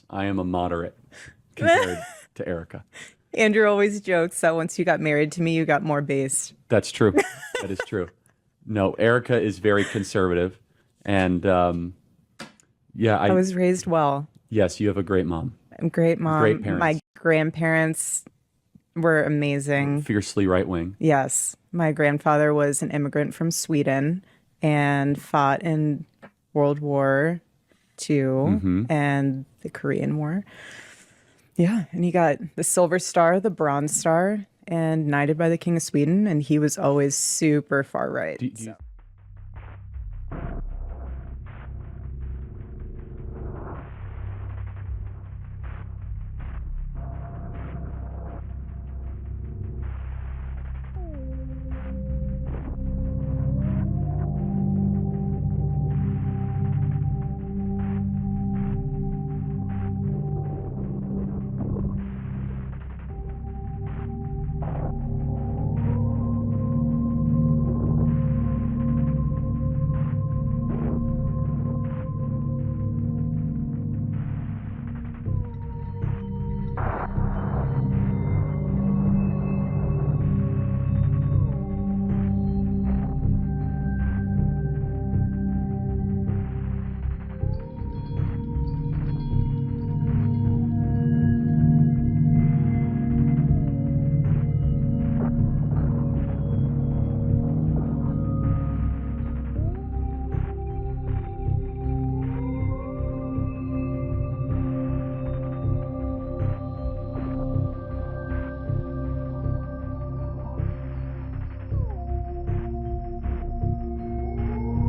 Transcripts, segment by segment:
I am a moderate compared to Erika. Andrew always jokes that once you got married to me, you got more based. That's true. That is true. No, Erika is very conservative, and yeah, I was raised well. yes, you have a great mom, I'm a great great mom. My parents, grandparents were amazing. fiercely right wing. Yes, my grandfather was an immigrant from Sweden and fought in World War II and the Korean War. Yeah, and he got the Silver Star, the Bronze Star, and knighted by the King of Sweden, and he was always super far right.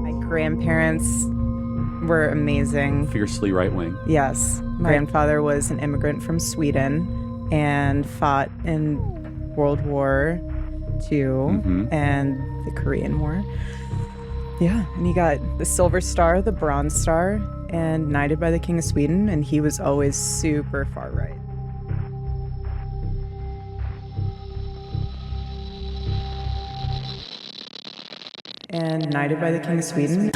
My grandparents were amazing. Fiercely right wing. Yes, my grandfather was an immigrant from Sweden and fought in World War II and the Korean War. Yeah, and he got the Silver Star, the Bronze Star, and knighted by the King of Sweden, and he was always super far right. And knighted by the King of Sweden.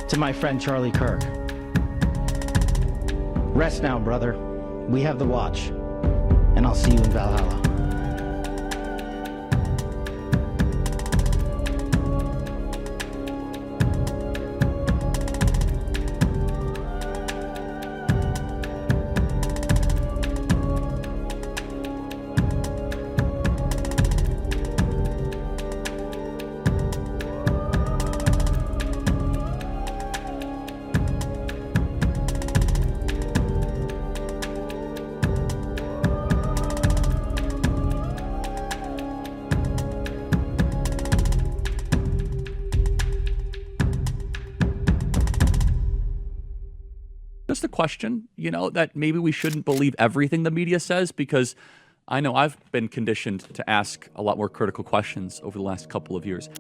To my friend Charlie Kirk. Rest now, brother. We have the watch, and I'll see you in Valhalla. Just a question, that maybe we shouldn't believe everything the media says, because I know I've been conditioned to ask a lot more critical questions over the last couple of years.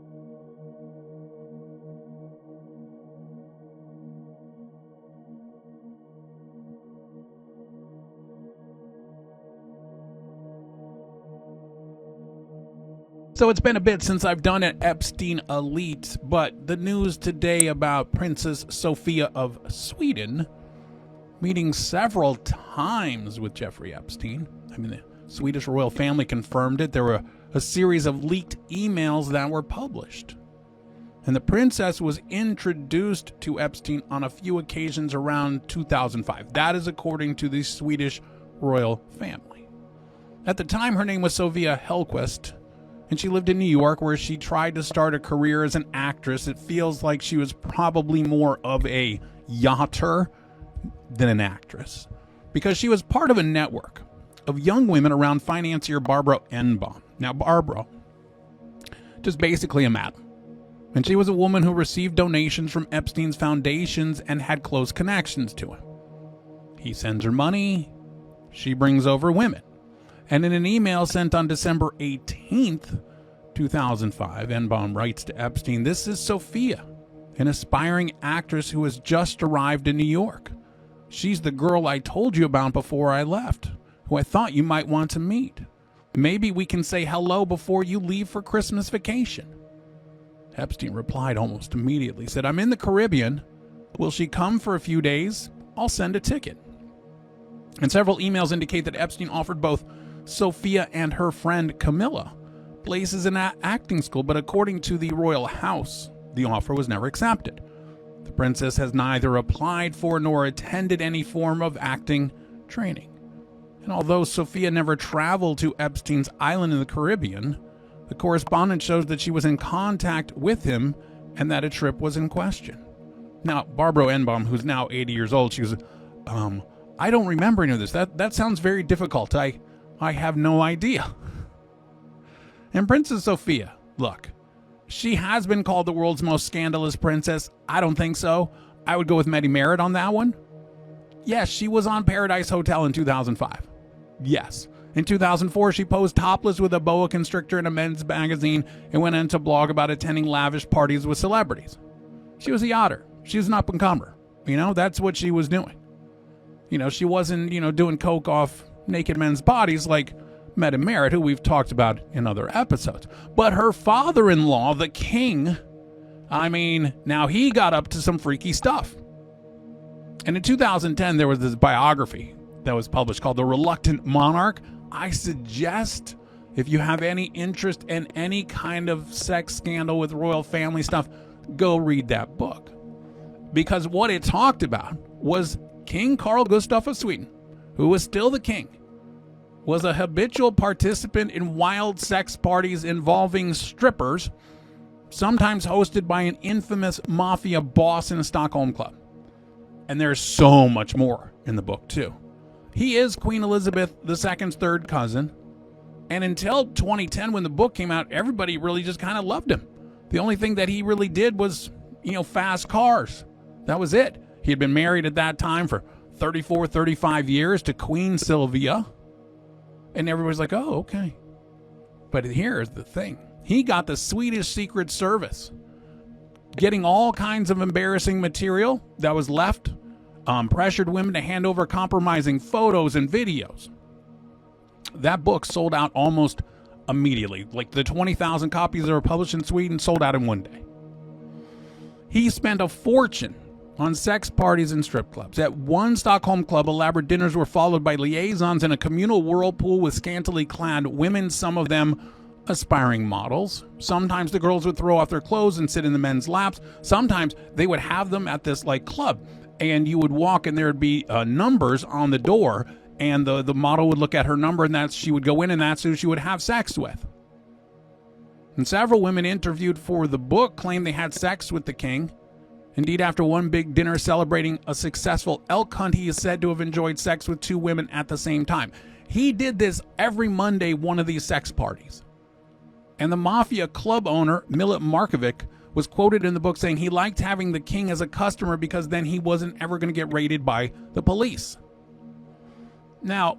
So it's been a bit since I've done an Epstein Elite, but the news today about Princess Sophia of Sweden meeting several times with Jeffrey Epstein. I mean, the Swedish royal family confirmed it. There were a series of leaked emails that were published. And the princess was introduced to Epstein on a few occasions around 2005. That is according to the Swedish royal family. At the time, her name was Sofia Hellquist, and she lived in New York, where she tried to start a career as an actress. It feels like she was probably more of a yachter than an actress, because she was part of a network of young women around financier Barbara Enbom. Now, Barbara, just basically a madam. And she was a woman who received donations from Epstein's foundations and had close connections to him. He sends her money. She brings over women. And in an email sent on December 18th, 2005, Enbom writes to Epstein, "This is Sophia, an aspiring actress who has just arrived in New York. She's the girl I told you about before I left, who I thought you might want to meet. Maybe we can say hello before you leave for Christmas vacation." Epstein replied almost immediately, said, "I'm in the Caribbean. Will she come for a few days? I'll send a ticket." And several emails indicate that Epstein offered both Sophia and her friend Camilla places in acting school, but according to the royal house, the offer was never accepted. The princess has neither applied for nor attended any form of acting training. And although Sophia never traveled to Epstein's island in the Caribbean, the correspondence shows that she was in contact with him and that a trip was in question. Now, Barbara Enbom, who's now 80 years old, she goes, I don't remember any of this. That sounds very difficult. I have no idea. And Princess Sophia, look, she has been called the world's most scandalous princess. I don't think so. I would go with Medi Merritt on that one. Yes, she was on Paradise Hotel in 2005. Yes. In 2004, she posed topless with a boa constrictor in a men's magazine and went on to blog about attending lavish parties with celebrities. She was a yachter. She was an up-and-comer. That's what she was doing. She wasn't, doing coke off naked men's bodies like Medi Merritt, who we've talked about in other episodes. But her father-in-law, the king, now he got up to some freaky stuff. And in 2010, there was this biography that was published called The Reluctant Monarch. I suggest, if you have any interest in any kind of sex scandal with royal family stuff, go read that book. Because what it talked about was King Carl Gustaf of Sweden, who was still the king, was a habitual participant in wild sex parties involving strippers, sometimes hosted by an infamous mafia boss in a Stockholm club. And there's so much more in the book, too. He is Queen Elizabeth II's third cousin. And until 2010, when the book came out, everybody really just kind of loved him. The only thing that he really did was, fast cars. That was it. He had been married at that time for 34, 35 years to Queen Sylvia. And everybody's like, oh, okay. But here's the thing. He got the Swedish Secret Service getting all kinds of embarrassing material that was left, pressured women to hand over compromising photos and videos. That book sold out almost immediately. Like the 20,000 copies that were published in Sweden sold out in one day. He spent a fortune on sex parties and strip clubs. At one Stockholm club, elaborate dinners were followed by liaisons in a communal whirlpool with scantily clad women, some of them aspiring models. Sometimes the girls would throw off their clothes and sit in the men's laps. Sometimes they would have them at this club, and you would walk and there would be numbers on the door, and the model would look at her number, and she would go in, and that's who she would have sex with. And several women interviewed for the book claimed they had sex with the king. Indeed, after one big dinner celebrating a successful elk hunt, he is said to have enjoyed sex with two women at the same time. He did this every Monday, one of these sex parties. And the mafia club owner, Milit Markovic, was quoted in the book saying he liked having the king as a customer because then he wasn't ever going to get raided by the police. Now,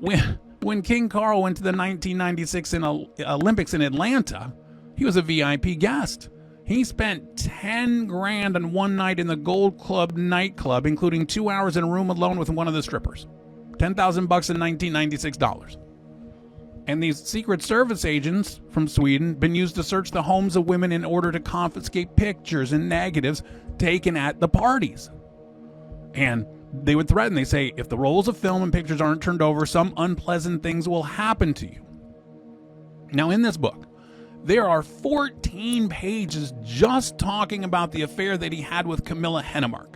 when King Carl went to the 1996 Olympics in Atlanta, he was a VIP guest. He spent $10,000 on one night in the Gold Club nightclub, including 2 hours in a room alone with one of the strippers. $10,000 in 1996 dollars. And these Secret Service agents from Sweden been used to search the homes of women in order to confiscate pictures and negatives taken at the parties. And they would threaten, they say, if the rolls of film and pictures aren't turned over, some unpleasant things will happen to you. Now, in this book, There are 14 pages just talking about the affair that he had with Camilla Hennemark.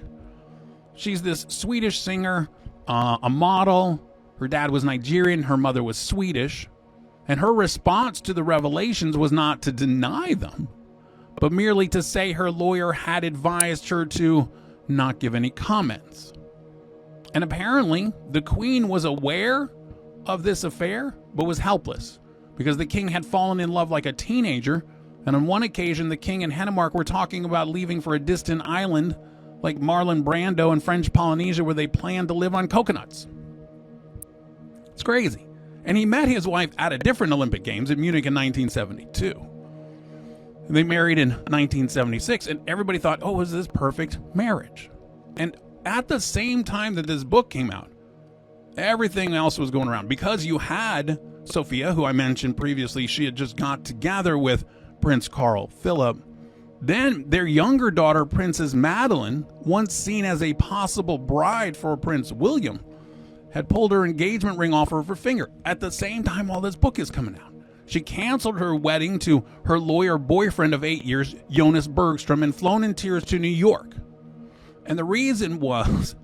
She's this Swedish singer, a model. Her dad was Nigerian, her mother was Swedish. And her response to the revelations was not to deny them, but merely to say her lawyer had advised her to not give any comments. And apparently, the Queen was aware of this affair, but was helpless, because the king had fallen in love like a teenager, and on one occasion, the king and Hennemark were talking about leaving for a distant island like Marlon Brando in French Polynesia, where they planned to live on coconuts. It's crazy. And he met his wife at a different Olympic Games in Munich in 1972. They married in 1976, and everybody thought, oh, was this perfect marriage? And at the same time that this book came out, everything else was going around. Because you had Sophia, who I mentioned previously, she had just got together with Prince Carl Philip. Then their younger daughter, Princess Madeline, once seen as a possible bride for Prince William, had pulled her engagement ring off of her finger at the same time all this book is coming out. She canceled her wedding to her lawyer boyfriend of 8 years, Jonas Bergstrom, and flown in tears to New York. And the reason was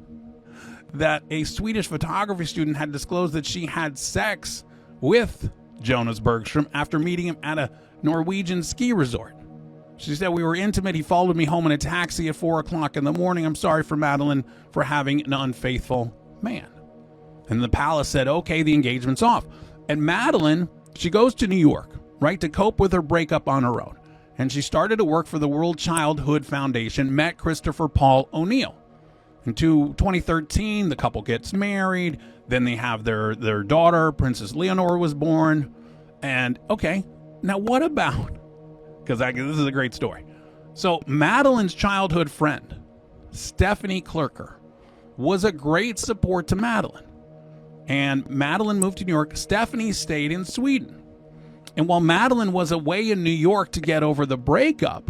that a Swedish photography student had disclosed that she had sex with Jonas Bergstrom after meeting him at a Norwegian ski resort. She said, we were intimate. He followed me home in a taxi at 4 o'clock in the morning. I'm sorry for Madeline for having an unfaithful man. And the palace said, okay, the engagement's off. And Madeline, she goes to New York, right, to cope with her breakup on her own. And she started to work for the World Childhood Foundation, met Christopher Paul O'Neill. In 2013, the couple gets married. Then they have their daughter, Princess Leonor, was born. And, okay, now what about, because this is a great story. So Madeline's childhood friend, Stephanie Klurker, was a great support to Madeline. And Madeline moved to New York. Stephanie stayed in Sweden. And while Madeline was away in New York to get over the breakup,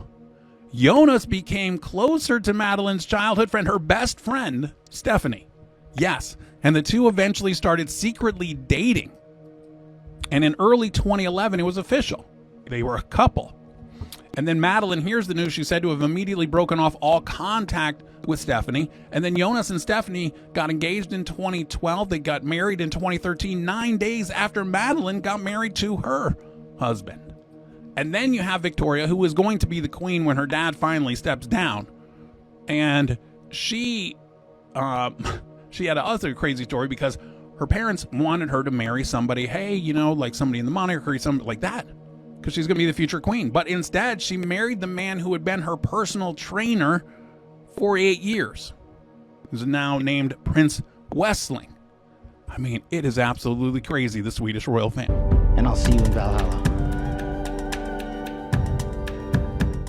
Jonas became closer to Madeline's childhood friend, her best friend, Stephanie. Yes, and the two eventually started secretly dating. And in early 2011, it was official. They were a couple. And then Madeline hears the news. She's said to have immediately broken off all contact with Stephanie. And then Jonas and Stephanie got engaged in 2012. They got married in 2013, 9 days after Madeline got married to her husband. And then you have Victoria, who was going to be the queen when her dad finally steps down. And she had another crazy story because her parents wanted her to marry somebody, hey, you know, like somebody in the monarchy, something like that, because she's going to be the future queen. But instead, she married the man who had been her personal trainer for 8 years. Who's now named Prince Westling. I mean, it is absolutely crazy, the Swedish royal family. And I'll see you in Valhalla.